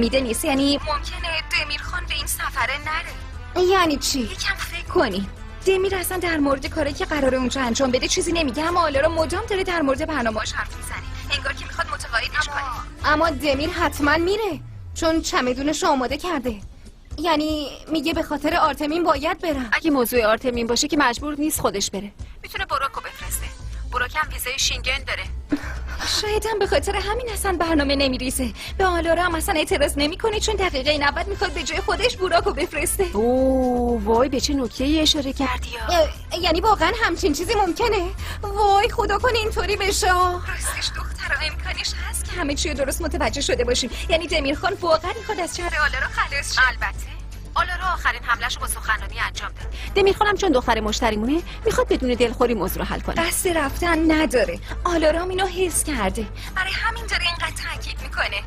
میده نیست، یعنی ممکنه دمیرخان به این سفره نره. یعنی چی؟ یکم فکر کنی. دمیر اصلا در مورد کاری که قراره اونجا انجام بده چیزی نمیگه، اما آلارا مدام داره در مورد برنامه‌اش حرف میزنه، انگار که میخواد متقاعدش کنه. اما دمیر حتما میره چون چمدونش آماده کرده. یعنی میگه به خاطر آرتمین باید برم. اگه موضوع آرتمین باشه که مجبور نیست خودش بره، میتونه براکو بفرسته. براک هم ویزای شینگن داره. شاید هم به خاطر همین اصلا برنامه نمیریزه. به آلارا هم اصلا اعتراض نمیکنه چون دقیقه 90 میخواد به جای خودش براکو بفرسته. اوه وای، به چه نکته‌ای اشاره کردی یا؟ یعنی واقعا همچین چیزی ممکنه؟ وای خدا کنه اینطوری بشه. راستش دخترا امکانش هست که همه چی درست متوجه شده باشیم. یعنی دمیرخان واقعا میخواد از شر آلارا خلاص شه. البته آلارا آخرین حمله‌شو با سخنرانی انجام داد. دمیرخانم چون دختر مشتریمونه میخواد بدون دلخوری موضوع رو حل کنه. دست رفتن نداره. آلارا اینو حس کرده. برای همین داره اینقدر تاکید میکنه.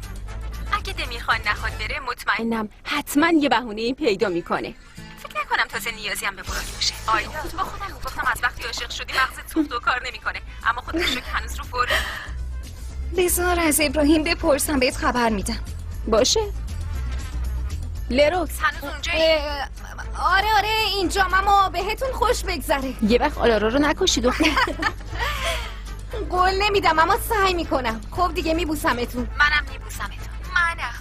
اگه دمیرخان نخواد بره مطمئنم حتما یه بهونه پیدا میکنه. فکر نکنم تازه نیازی هم به براک باشه. آیدا با خودم گفتم از وقتی عاشق شدی مغزت سوخت و کار نمیکنه، اما خودش رو که هنوز رو فوره. بذار از ابراهیم بپرسم بهت خبر میدم. باشه. لروکس هنوز اونجایی؟ آره اینجا، اما بهتون خوش بگذره. یه وقت آلارا رو نکشی دختر. قول نمیدم اما سعی میکنم. خب دیگه میبوسمتون. منم میبوسمتون. منم.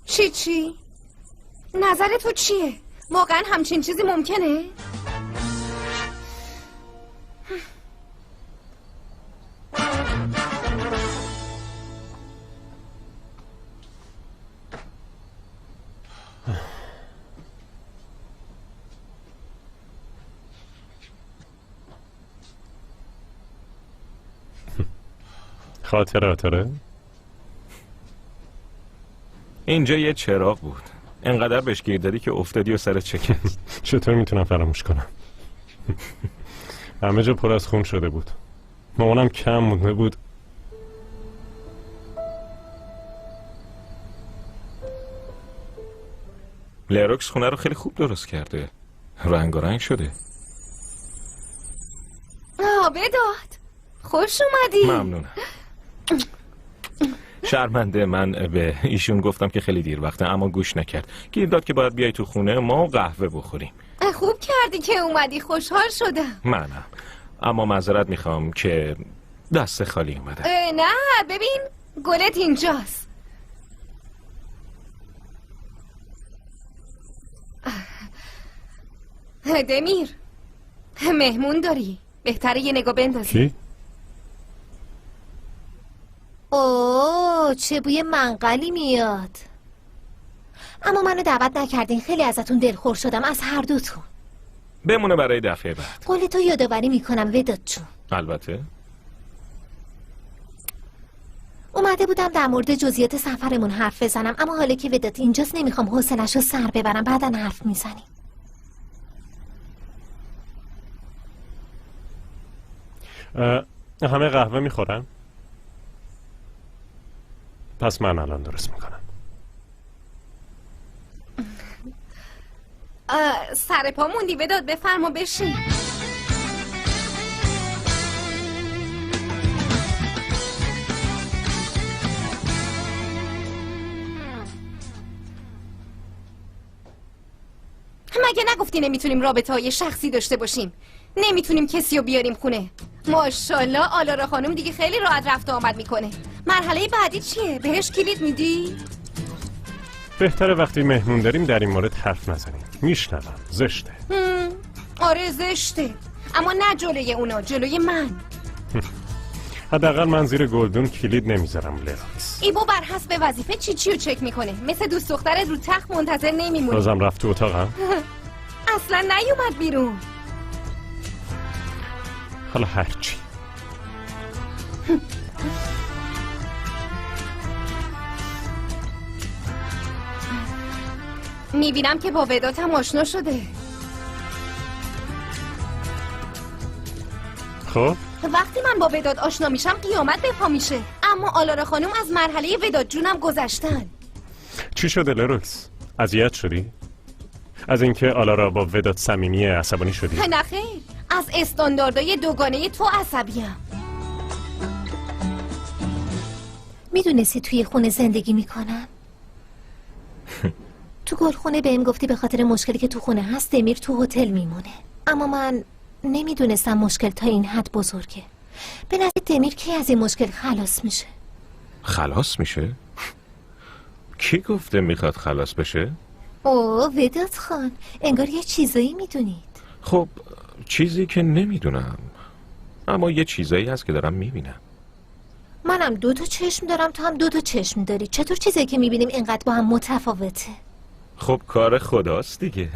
چی؟ نظر تو چیه؟ واقعا همچین چیزی ممکنه؟ خاطره؟ اینجا یه چراغ بود، انقدر بهش گیر دادی که افتادی و سرت چکید. چطور میتونم فراموش کنم؟ همه جا پر از خون شده بود، مامانم کم مونده بود. لروکس خونه رو خیلی خوب درست کرده، رنگارنگ شده. بداد خوش اومدی. ممنونم. شرمنده، من به ایشون گفتم که خیلی دیر وقته اما گوش نکرد. گیر داد که باید بیای تو خونه ما قهوه بخوریم. خوب کردی که اومدی، خوشحال شدم. منم، اما معذرت میخوام که دست خالی اومدم. نه ببین گلت اینجاست. دمیر مهمون داری، بهتره یه نگاه بندازی. کی؟ اوه چه بوی منقلی میاد. اما منو دعوت نکردین، خیلی ازتون دلخور شدم، از هر دوتون. بمونه برای دفعه بعد. قول تو یادآوری میکنم وداد جون. البته اومده بودم در مورد جزئیات سفرمون حرف بزنم، اما حالا که وداد اینجاست نمیخوام حوصله‌شو سر ببرم، بعدن حرف میزنیم. همه قهوه میخورن؟ پس من الان درست میکنم. سر پا موندی بداد، بفرما بشین. مگه نگفتی نمیتونیم رابطه های شخصی داشته باشیم؟ نمیتونیم کسی رو بیاریم خونه؟ ماشاءالله آلارا خانم دیگه خیلی راحت رفت و آمد میکنه. مرحله بعدی چیه؟ بهش کلید میدی؟ بهتره وقتی مهمون داریم در این مورد حرف نزنیم. میشنوم، زشته. آره زشته، اما نه جلوی اونا، جلوی من. حداقل من زیر گلدون کلید نمیذارم لروکس. ایبو بر حسب وظیفه چی رو چک میکنه، مثل دوست دخترت رو تخت منتظر نمیمونه. بازم رفت تو اتاقم؟ اصلا نیومد بیرون. حالا هرچی. میبینم که با ودادم آشنا شده. خب وقتی من با وداد آشنا میشم قیامت به پا میشه. اما آلارا خانم از مرحله وداد جونم گذشتن. چی شده لروکس؟ اذیت شدی؟ از اینکه آلارا با وداد صمیمی عصبانی شدی؟ نه خیر، از استانداردهای دوگانه تو عصبیم. میدونستی توی خونه زندگی میکنم؟ تو گلخونه بهم گفتی به خاطر مشکلی که تو خونه هست دمیر تو هتل میمونه. اما من نمیدونستم مشکل تا این حد بزرگه. به نظر دمیر کی از این مشکل خلاص میشه؟ خلاص میشه؟ کی گفته میخواد خلاص بشه؟ اوه وداد خان، انگار یه چیزایی میدونید. خب چیزی که نمیدونم، اما یه چیزایی هست که دارم میبینم. منم 2 تا چشم دارم، تو هم 2 تا چشم داری. چطور چیزایی که میبینیم اینقدر با هم متفاوته؟ خب کار خداست دیگه.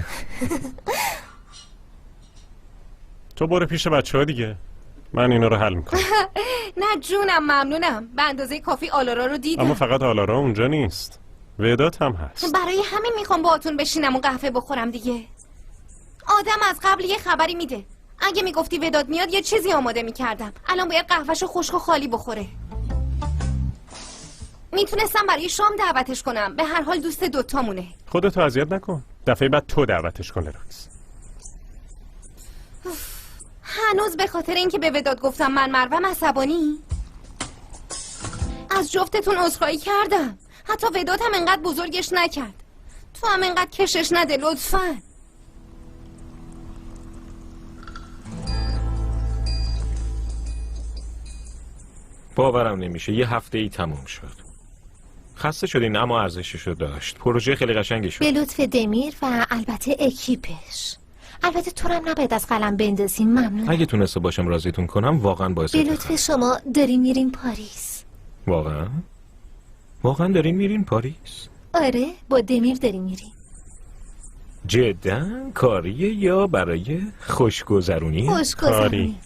تو برو پیش بچه ها دیگه، من اینا رو حل میکنم. نه جونم، ممنونم. به اندازه کافی آلارا رو دیدم. اما فقط آلارا اونجا نیست، وداد هم هست. برای همین میخوام باهاتون بشینم و قهوه بخورم دیگه. آدم از قبل یه خبری میده. اگه میگفتی وداد میاد یه چیزی آماده میکردم. الان باید قهوهشو خشک و خالی بخوره. میتونستم برای شام دعوتش کنم. به هر حال دوست دوتامونه. خودتو اذیت نکن، دفعه بعد تو دعوتش کن لراکس. هنوز به خاطر اینکه به وداد گفتم من مروم عصبانی؟ از جفتتون عذرخواهی کردم. حتی وداد هم انقدر بزرگش نکرد. تو هم انقدر کشش نده لطفاً. باورم نمیشه یه هفته ای تموم شد. خسته شدین اما ارزششو داشت. پروژه خیلی قشنگی شد. به لطف دمیر و البته اکیپش. البته تو هم نباید از قلم بندازیم. ممنون. اگه تونسته باشم راضیتون کنم واقعا باعث به لطف شما داریم میریم پاریس. واقعا دارین میرین پاریس؟ آره با دمیر داریم میریم. جدا کاریه یا برای خوشگذرونی؟ خوشگذرونی.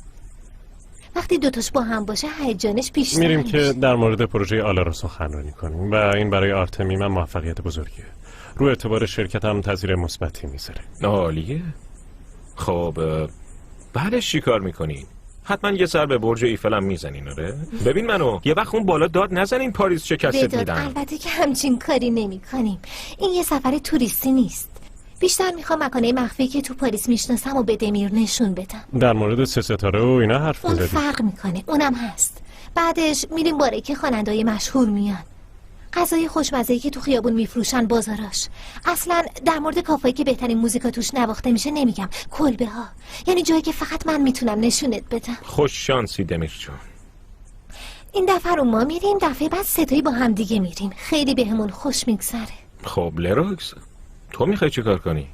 وقتی دوتاش با هم باشه هیجانش بیشتر میریم میشه. که در مورد پروژه آلارا سخنرانی کنیم و این برای آرتمی من موفقیت بزرگیه. رو اعتبار شرکت هم تاثیر مثبتی میذاره. عالیه. خب بعدش چی کار میکنین؟ حتما یه سر به برج ایفل هم میزنین. آره ببین منو یه وقت اون بالا داد نزنین پاریس شکست میدن. البته که همچین کاری نمی کنیم. این یه سفر توریستی نیست. بیشتر میخوام مکانه مخفی که تو پاریس میشناسم و به دمیر نشون بدم. در مورد 3 ستاره و اینا حرف اون میزدی؟ فرق میکنه، اونم هست. بعدش میریم باره که خواننده‌های مشهور میان. غذای خوشمزه‌ای که تو خیابون میفروشن بازاراش. اصلا در مورد کافه‌ای که بهترین موزیکا توش نواخته میشه نمیگم. کلبه ها. یعنی جایی که فقط من میتونم نشونت بدم. خوش شانسی دمیر جون. این دفعه رو ما میریم، دفعه بعد 3 تایی با هم دیگه میریم. خیلی بهمون خوش میگذره. خب لراکس تو میخوای چی کار کنی؟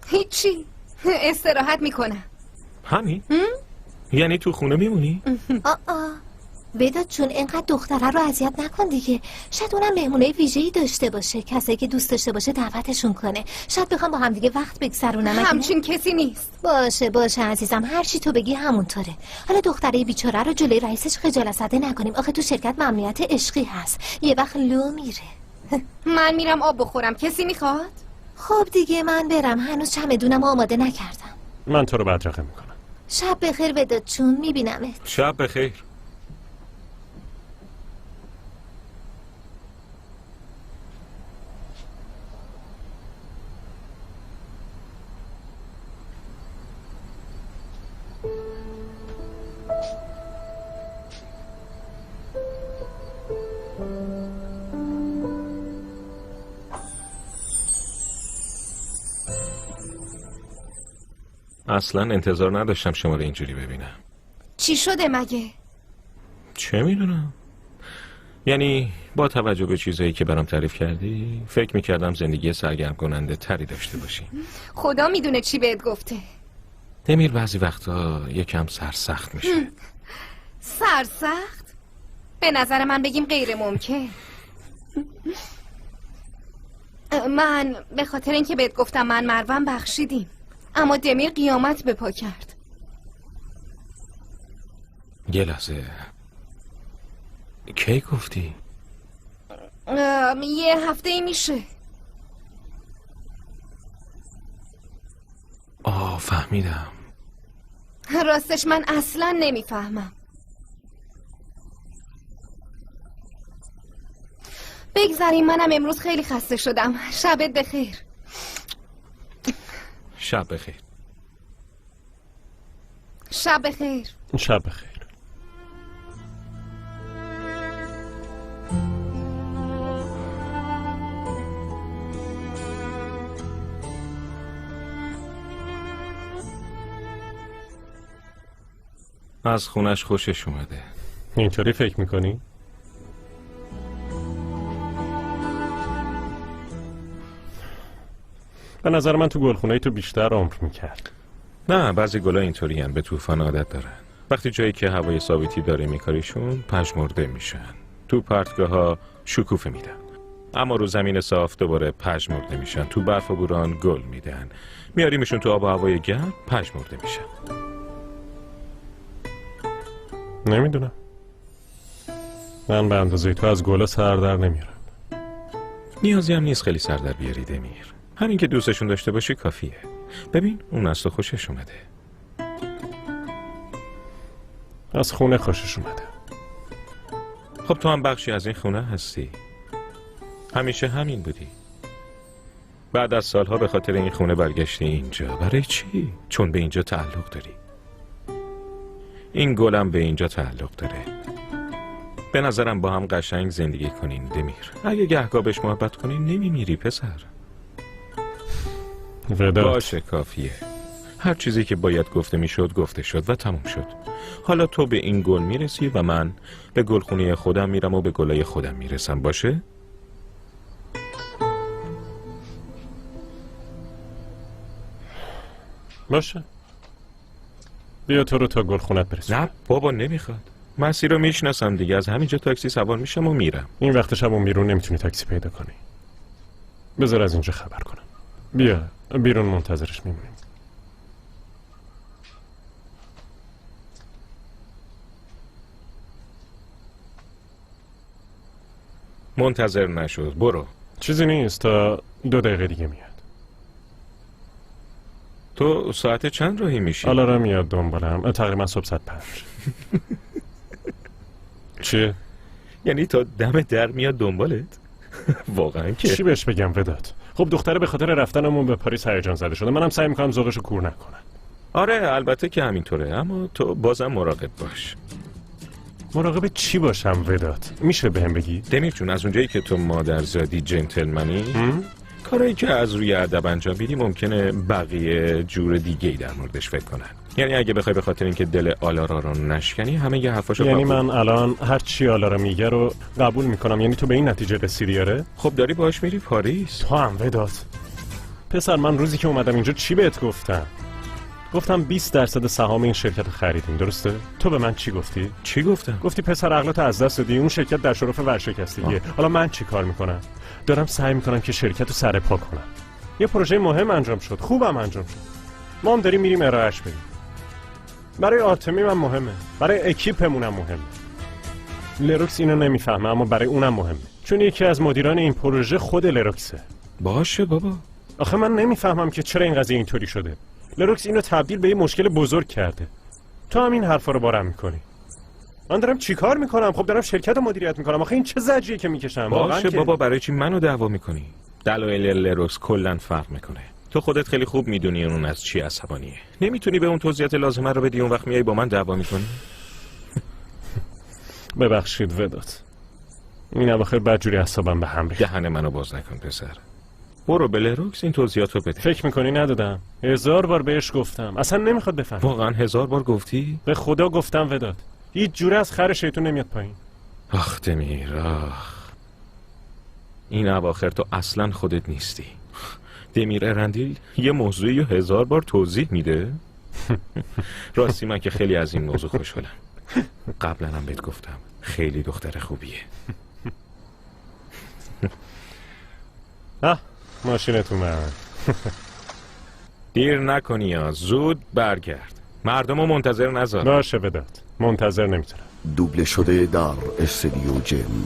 هیچی. استراحت میکنم. همین؟ یعنی تو خونه میمونی؟ وداد چون اینقدر دختره رو اذیت نکن دیگه. شاید اونم مهمونه ویژه‌ای داشته باشه. کسایی که دوست داشته باشه دعوتشون کنه. شاید بخوام با هم دیگه وقت بگذرونم. همچین کسی نیست. باشه عزیزم، هر چی تو بگی همونطوره. حالا دختره بیچاره رو جلوی رئیسش خجالت زده نکنیم. آخه تو شرکت ممنوعیت عشقی هست. یه وقت لو میره. من میرم آب بخورم. کسی میخواد؟ خب دیگه من برم. هنوز چمدونم آماده نکردم. من تو رو بدرقه میکنم. شب بخیر وداد چون، میبینمت. شب بخیر. اصلا انتظار نداشتم شما رو اینجوری ببینم. چی شده مگه؟ چه میدونم. یعنی با توجه به چیزایی که برام تعریف کردی فکر میکردم زندگی سرگرم کننده تری داشته باشی. خدا میدونه چی بهت گفته. دمیر بعضی وقتا یکم سرسخت میشه. سرسخت؟ به نظر من بگیم غیر ممکن. من به خاطر اینکه بهت گفتم من مروم بخشیدیم، اما دمیر قیامت به پا کرد. یه لحظه کی گفتی؟ یه هفته ای میشه. فهمیدم. راستش من اصلا نمیفهمم. بگذاریم، منم امروز خیلی خسته شدم. شبت بخیر. شب بخیر. شب بخیر. شب بخیر. از خونش خوشش اومده. اینطوری فکر میکنی؟ به نظر من تو گلخونه تو بیشتر عمر میکرد. نه، بعضی گلا اینطوری هن، به طوفان عادت دارن. وقتی جایی که هوای ثابتی داره میکاریشون پژمرده میشن. تو پرتگاه ها شکوفه میدن، اما رو زمین صاف دوباره پژمرده میشن. تو برف و بوران گل میدن، میاریمشون تو آب و هوای گرم پژمرده میشن. نمیدونم، من به اندازه تو از گلا سر در نمیارم. نیازی هم نیست خیلی سر در بیاری دمیر. همین که دوستشون داشته باشی کافیه. ببین اون از تو خوشش اومده. از خونه خوشش اومده. خب تو هم بخشی از این خونه هستی. همیشه همین بودی. بعد از سالها به خاطر این خونه برگشتی اینجا. برای چی؟ چون به اینجا تعلق داری. این گلم به اینجا تعلق داره. به نظرم با هم قشنگ زندگی کنین دمیر. اگه گهگاه بهش محبت کنین نمیمیری پسر. باشه کافیه. هر چیزی که باید گفته میشد گفته شد و تموم شد. حالا تو به این گل میرسی و من به گلخونه خودم میرم و به گلای خودم میرسم. باشه؟ باشه. بیا تو رو تا گلخونت برسون. نه بابا نمیخواد. مسیر رو میشناسم دیگه. از همینجا تاکسی سوار میشم و میرم. این وقت شب اون بیرون نمیتونی تاکسی پیدا کنی. بذار از اینجا خبر کنم. بیا بیرون منتظرش میمونیم. منتظر نشد، برو. چیزی نیست، تا 2 دقیقه دیگه میاد. تو ساعت چند راهی میشی؟ آلارم میاد دنبالم، تقریبا صبح 5:05. چیه؟ یعنی تا دم در میاد دنبالت؟ واقعا که چی بهش بگم وداد؟ خب دختره به خاطر رفتنمون به پاریس هیجان زده شده. منم سعی میکنم ذوقشو کور نکنم. آره البته که همینطوره، اما تو بازم مراقب باش. مراقب چی باشم وداد؟ میشه بهم بگی؟ دمیر جون، از اونجایی که تو مادرزادی جنتلمنی، کارایی که از روی ادب انجام میدی ممکنه بقیه جور دیگه‌ای در موردش فکر کنن. یعنی اگه بخوای به خاطر اینکه دل آلارا رو نشکنی همه یه حرفاشو یعنی قبول. من الان هر چی آلارا میگه رو قبول میکنم؟ یعنی تو به این نتیجه رسیدی؟ آره؟ خب داری باهاش میری پاریس؟ تو هم وداد. پسر من روزی که اومدم اینجا چی بهت گفتم؟ گفتم 20% سهام این شرکت خریدیم، درسته؟ تو به من چی گفتی؟ چی گفتم؟ گفتی پسر عقلاتو از دست دادی، اون شرکت در شرف ورشکستگیه. حالا من چی کار میکنم؟ دارم سعی میکنم که شرکت رو سر پا کنم. یه پروژه مهم انجام شد، خوبم انجام شد. ما هم داریم میریم ارائهش بدیم. برای آرتمی من مهمه، برای اکیپمونم مهمه. لروکس اینو نمیفهمه اما برای اونم مهمه، چون یکی از مدیران این پروژه خود لروکسه. باشه بابا. آخه من نمیفهمم که چرا این قضیه اینطوری شده. لروکس اینو تبدیل به یه مشکل بزرگ کرده. تو هم این حرفا رو بارم میکنی. من دارم چیکار میکنم؟ خب دارم شرکت رو مدیریت میکنم. آخه این چه زجریه که میکشم؟ باشه بابا، برای چی منو دعوا میکنی؟ دلایل لروکس کلا فرق میکنه. تو خودت خیلی خوب میدونی اون از چی عصبانیه. نمیتونی به اون توضیحات لازمه رو بدی، اون وقت میای با من دعوا میکنی. ببخشید وداد، این اواخر بدجوری اعصابم به هم ریخت. دهن منو باز نکن پسر. برو به لروکس این توضیحات رو بده. فکر میکنی ندادم؟ 1000 بار بهش گفتم، اصلا نمیخواد بفهم. واقعا 1000 بار گفتی؟ به خدا گفتم وداد، هیچ جوره از خر شیطون نمیاد پایین. آخ دمیر آخ، این اواخر تو اصلا خودت نیستی. دمیر ارندیل یه موضوعی رو 1000 بار توضیح میده. راستی من که خیلی از این موضوع خوشحالم. قبلا هم بهت گفتم خیلی دختر خوبیه. ماشینت اومد. دیر نکنی یا زود برگرد. مردم رو منتظر نذار. باشه وداد، منتظر نمیتونم. دوبله شده در استودیو جم.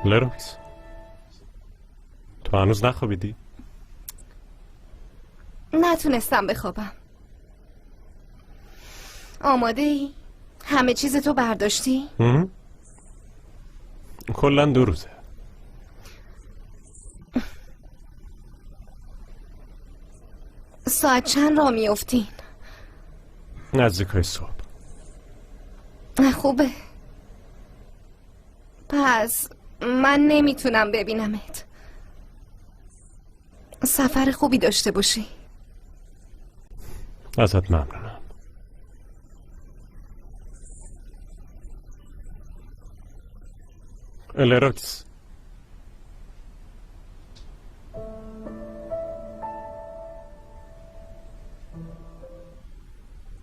لروکس، تو هنوز نخوابیدی؟ نتونستم بخوابم. آماده ای؟ همه چیز تو برداشتی؟ کلن 2 روزه. ساعت چند راه میافتین؟ نزدیکای صبح. خوبه. پس من نمیتونم ببینمت. سفر خوبی داشته باشی. ازت ممنونم. الروکس.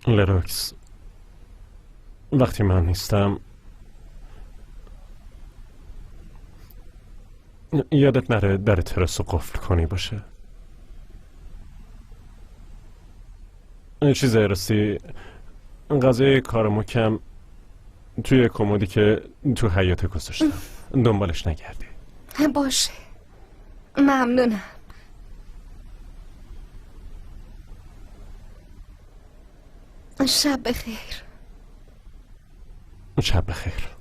لروکس، وقتی من نیستم یادت نره در تراس رو قفل کنی باشه. چیزایی راستی غذای کارمو کم توی کمدی که تو حیاط گذاشتم، دنبالش نگردی. باشه، ممنونم. شب بخیر. شب بخیر.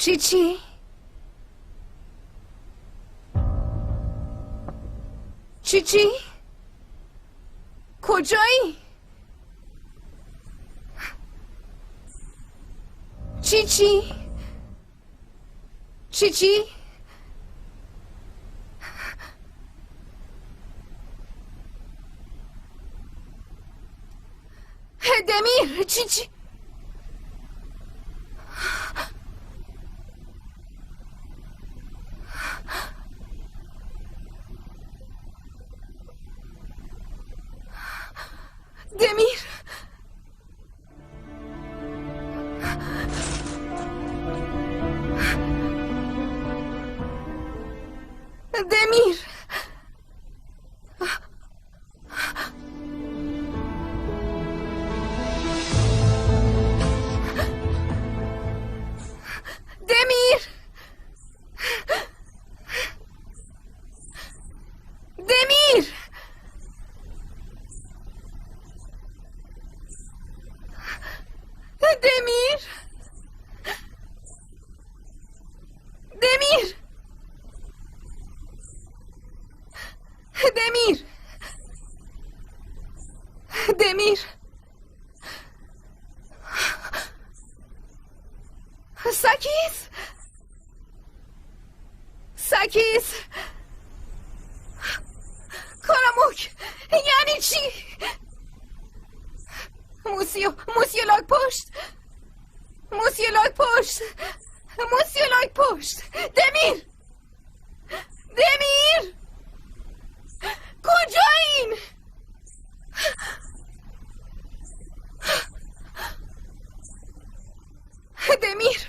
چی؟ چی؟ کجایی؟ چی؟ دمیر چی؟ دمیر دمیر دمیر نرگس کاراموک یعنی چی؟ موسیو لاک پشت دمیر کجایین؟ دمیر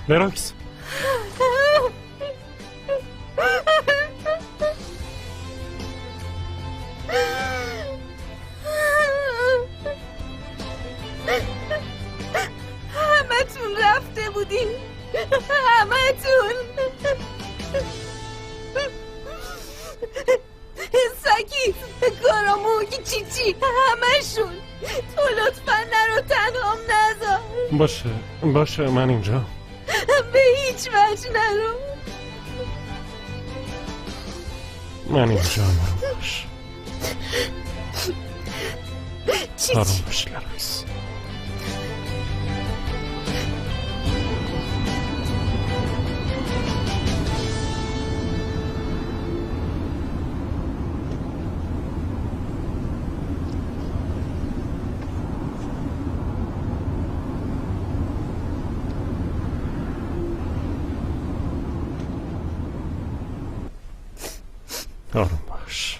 لراکس همتون رفته بودین همتون ساکی کاراموک چیچی همشون تو لطفا نرو تنهام نذار باشه من اینجا به هیچ وجه نرو من اینجا آروم باش آروم باش لراکس آروم باش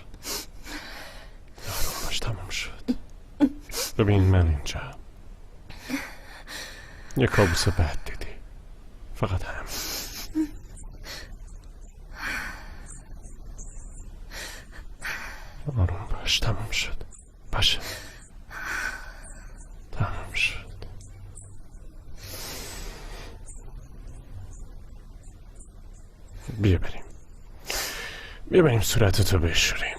تمام شد. ببین من اینجا یه کابوس بد دیدی، فقط هم. آروم باش تمام شد. باشه تمام شد. بیا بریم صورتتو بشوریم.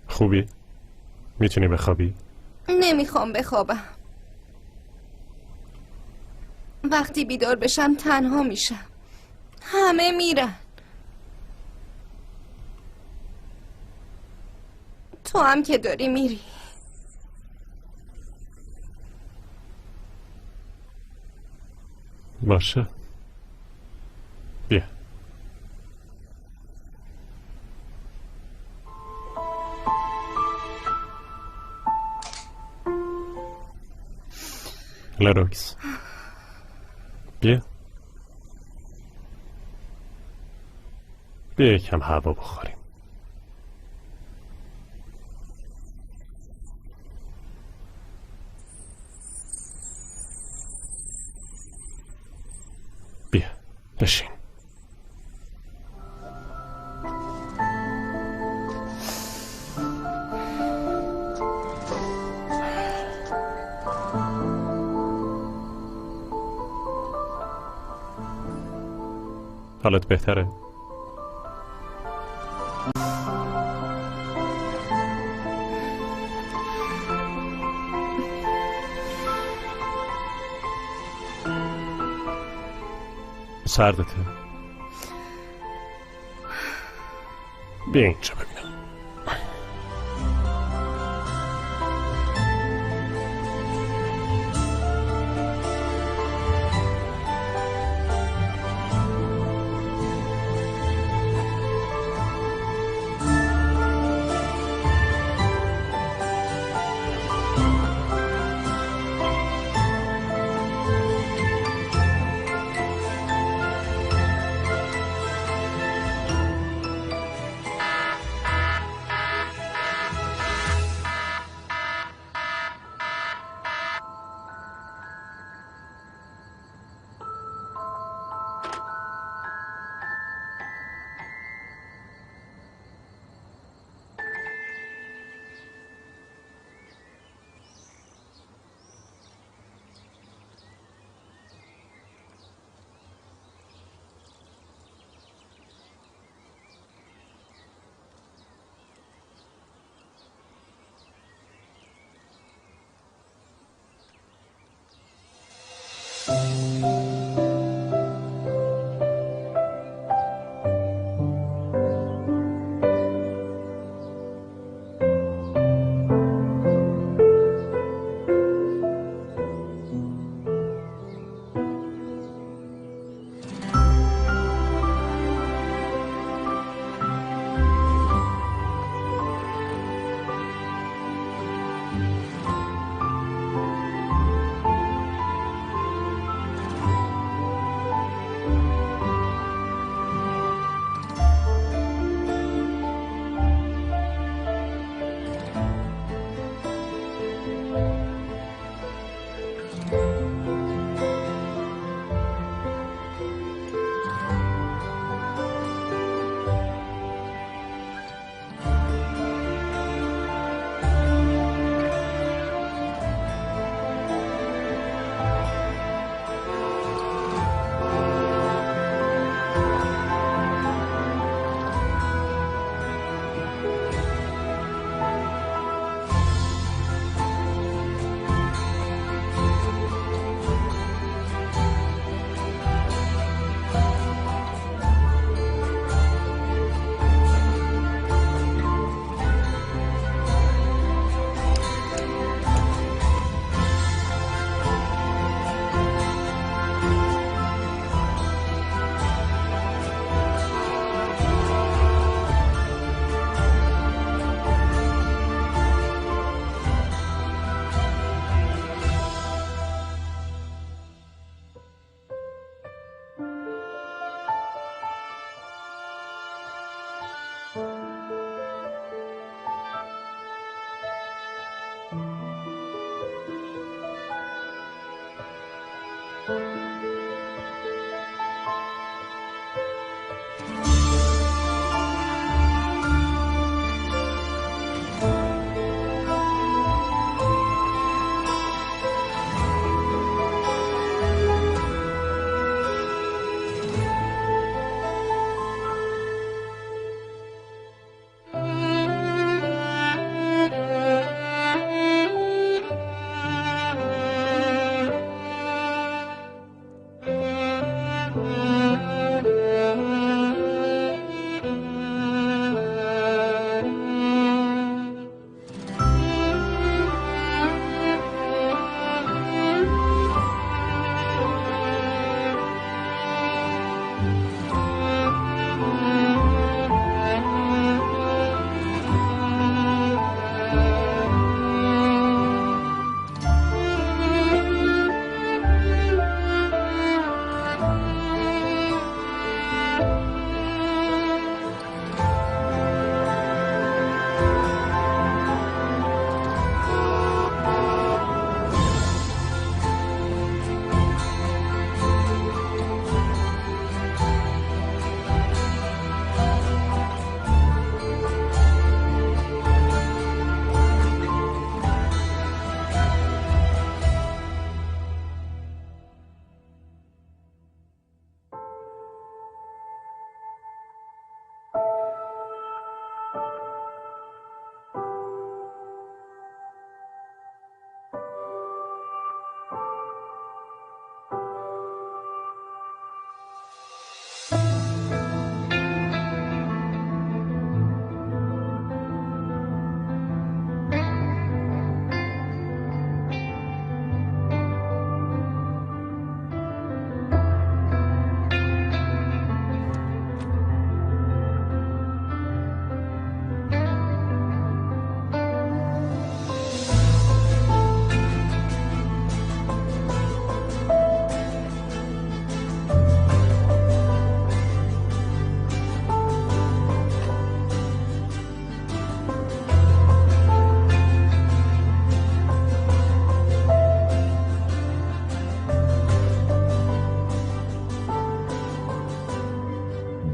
خوبی؟ میتونی بخوابی؟ نمیخوام بخوابم. وقتی بیدار بشم تنها میشم. همه میرن. تو هم که داری میری. باشه بیا. لراکس بیا یکم هوا بخوریم. بیا بشین. حالت بهتره؟ سردته؟ بیا اینجا ببینم.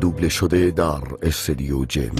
دوبله شده در استودیو جم.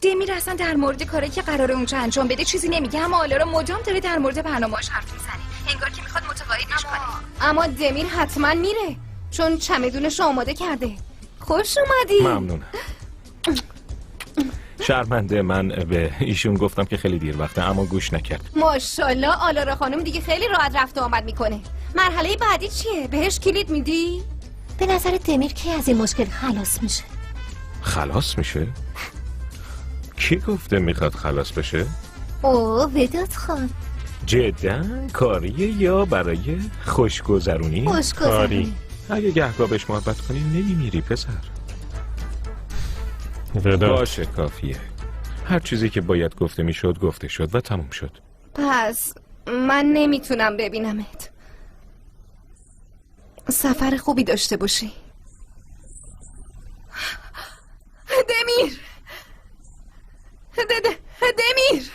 دمیر اصلا در مورد کاری که قراره اونجا انجام بده چیزی نمیگه، اما آلارا مدام داره در مورد برنامه‌اش حرف میزنه، انگار که میخواد متقاعدش کنه. اما دمیر حتما میره چون چمدونش رو آماده کرده. خوش اومدی. ممنونم. شرمنده، من به ایشون گفتم که خیلی دیر وقته اما گوش نکرد. ماشاءالله آلارا خانم دیگه خیلی راحت رفت و آمد میکنه. مرحله بعدی چیه؟ بهش کلید میدی؟ به نظر دمیر کی از این مشکل خلاص میشه؟ خلاص میشه؟ کی گفته میخواد خلاص بشه؟ اوه وداد خان. جدا کاریه یا برای خوشگذرونی؟ خوشگذرونی. اگه گهگاه بهش محبت کنی نمیمیری پسر. وداد. باشه کافیه. هر چیزی که باید گفته میشد گفته شد و تموم شد. پس من نمیتونم ببینمت. سفر خوبی داشته باشی. دمیر. دمیر